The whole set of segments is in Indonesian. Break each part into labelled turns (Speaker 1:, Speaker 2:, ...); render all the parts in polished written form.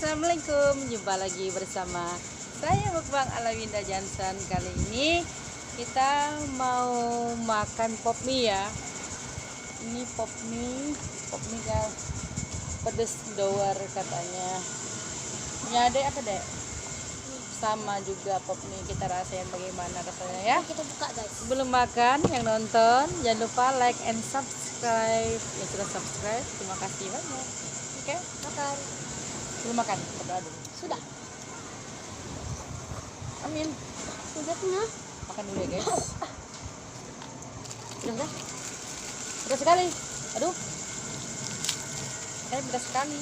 Speaker 1: Assalamualaikum, jumpa lagi bersama saya Mukbang ala Winda Jansan. Kali ini kita mau makan pop mie ya. Ini pop mie kan pedes doer katanya. Ini adek apa dek? Sama juga pop mie, kita rasain bagaimana rasanya ya.
Speaker 2: Kita buka guys.
Speaker 1: Belum makan yang nonton, jangan lupa like and subscribe. Yang sudah subscribe, terima kasih banyak. Oke,
Speaker 2: Makan.
Speaker 1: belum makan, berdoa dulu.
Speaker 2: Sudah.
Speaker 1: Amin.
Speaker 2: Sudah tengah.
Speaker 1: Makan dulu ya guys. Udah? Pedas sekali. Aduh. Pedas sekali.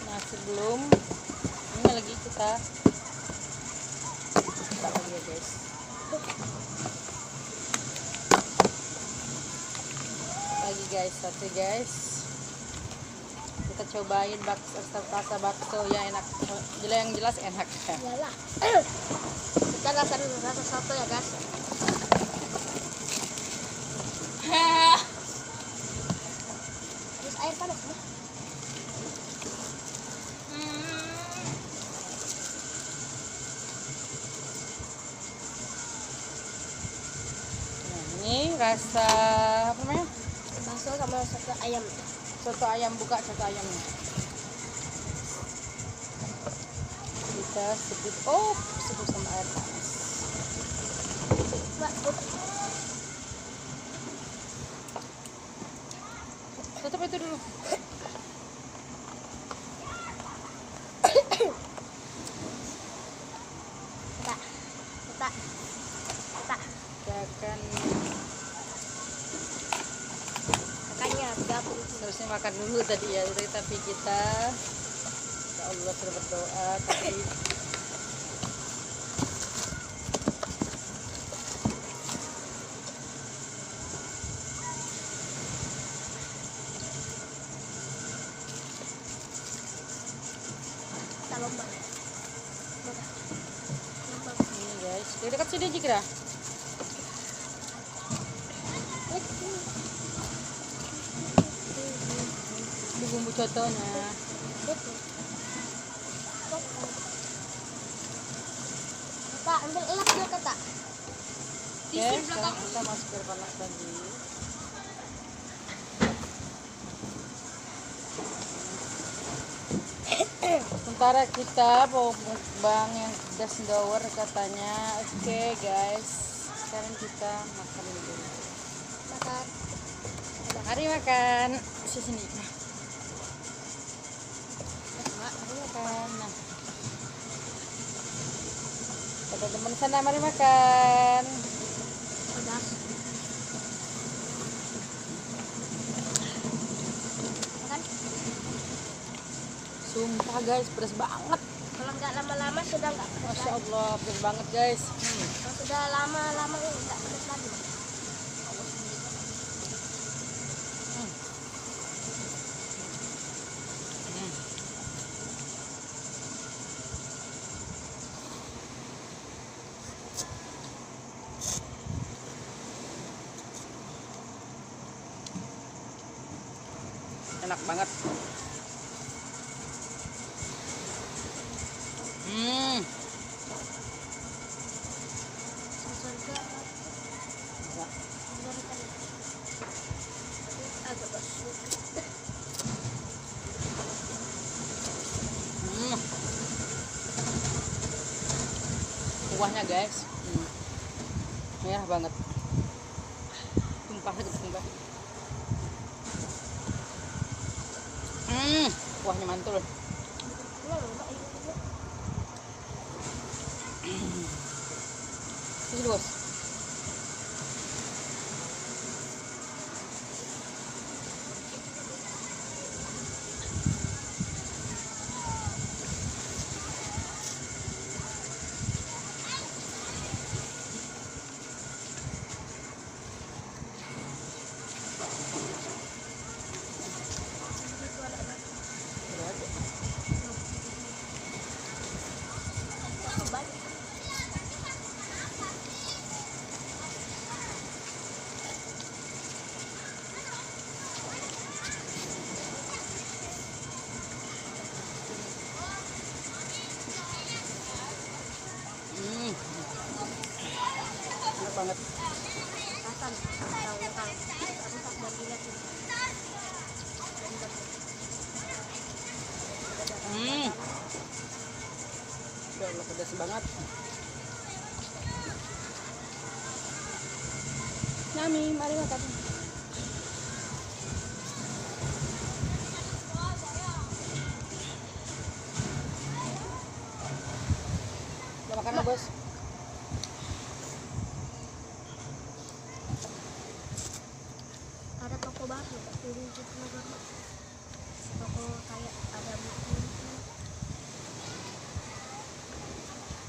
Speaker 1: Nah sebelum ini lagi kita buka lagi ya guys. Lagi guys, satu guys. Kita cobain rasa bakso yang enak, yang jelas enak.
Speaker 2: Iyalah. Kita rasa dulu rasa soto ya guys. Terus air panas ya.
Speaker 1: Nah, ini rasa apa namanya?
Speaker 2: Bakso sama soto ayam.
Speaker 1: Soto ayam, buka soto ayamnya. Kita sebut sama air panas.
Speaker 2: Mbak,
Speaker 1: Tutup itu dulu.
Speaker 2: kita.
Speaker 1: Kita akan
Speaker 2: Makannya gabung.
Speaker 1: harusnya makan dulu tadi ya, tapi kita ya Allah sudah berdoa tapi
Speaker 2: Kita lomba.
Speaker 1: ini guys, dekat sini aja kira. Ini bumbu cotonya.
Speaker 2: Kak, ambil elak dulu kak.
Speaker 1: Oke, sekarang kita masuk ke panas lagi. Sementara kita mau mukbang yang pedas doer katanya. Oke guys, sekarang kita makan dulu.
Speaker 2: Makan.
Speaker 1: Mari makan. Sini. Mari makan. Nah. Kata teman sana, mari makan.
Speaker 2: Pedas. Makan.
Speaker 1: Sumpah guys, pedas banget.
Speaker 2: Kalau nggak lama-lama sudah nggak pedas
Speaker 1: Masya
Speaker 2: lagi.
Speaker 1: Allah, pedas banget guys.
Speaker 2: Kalau sudah lama-lama nggak pedas lagi.
Speaker 1: Enak banget.
Speaker 2: Surga. Agak besar.
Speaker 1: Kuahnya guys, merah banget. Tumpah. Kuahnya mantul. Sini bos. pedas banget. Nami, mari makan. Udah makan bos?
Speaker 2: Ada toko baru di Jatinegara. Toko kayak ada buku.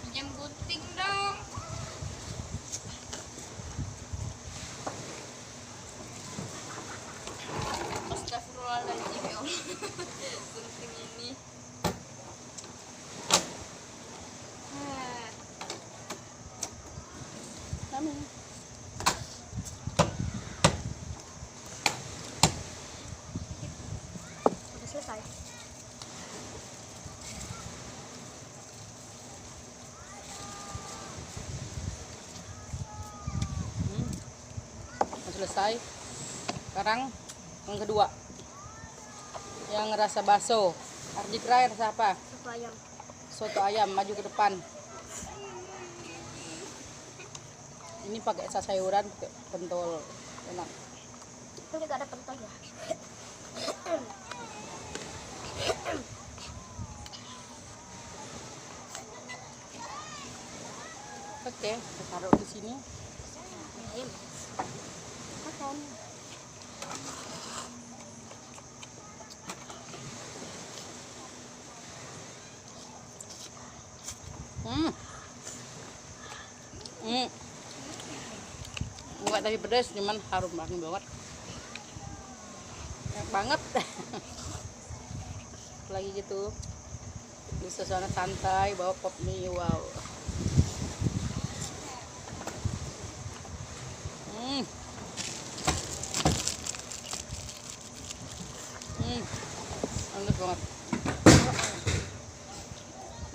Speaker 3: Pinjam gunting dong. Astagfirullahaladzim ya Allah. Gunting ini.
Speaker 1: Nami.
Speaker 2: Udah selesai.
Speaker 1: Selesai. Sekarang yang kedua, yang ngerasa bakso. Ardikra rasa apa?
Speaker 2: Soto ayam.
Speaker 1: Soto ayam, maju ke depan. Ini pakai sayuran, pakai pentol, enak.
Speaker 2: Itu juga ada pentol ya.
Speaker 1: Oke, kita taruh di sini.
Speaker 2: Ayam. Makan.
Speaker 1: Hmm. Enggak tapi pedas, cuman harum banget. Enak banget. Lagi gitu. Di suasana santai, bawa pop mie, wow. Enak banget.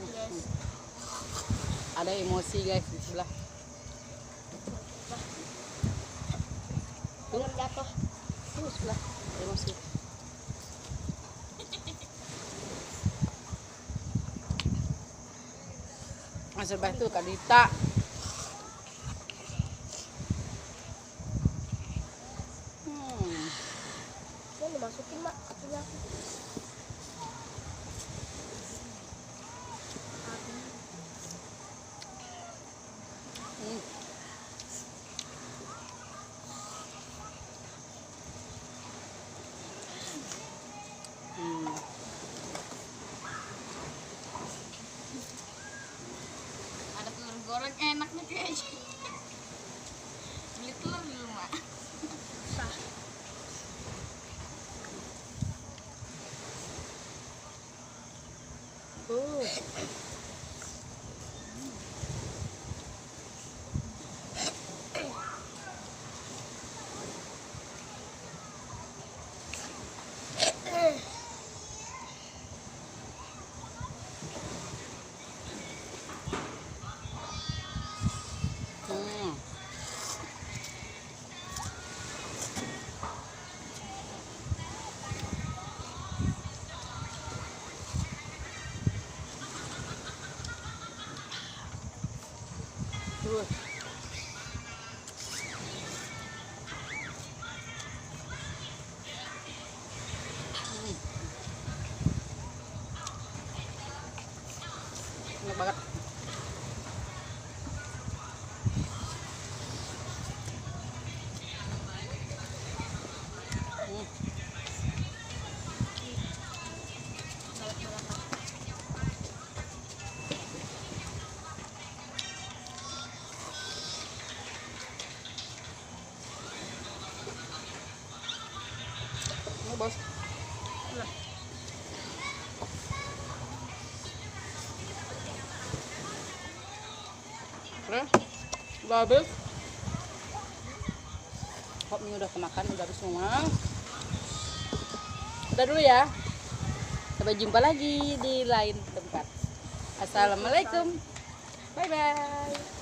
Speaker 2: Yes.
Speaker 1: Ada emosi guys di sebelah.
Speaker 2: Belum jatuh.
Speaker 1: Tuh sebelah emosi. Masuk batu Kak Dita.
Speaker 2: Ini dimasukin mak. Punya aku.
Speaker 3: Ada telur goreng enaknya kayaknya. Beli telur di rumah.
Speaker 2: Sah.
Speaker 1: Enak banget. Ini bos. Udah habis. Kok mie udah kemakan, udah habis semua. Udah dulu ya. Sampai jumpa lagi di lain tempat. Assalamualaikum. Bye bye.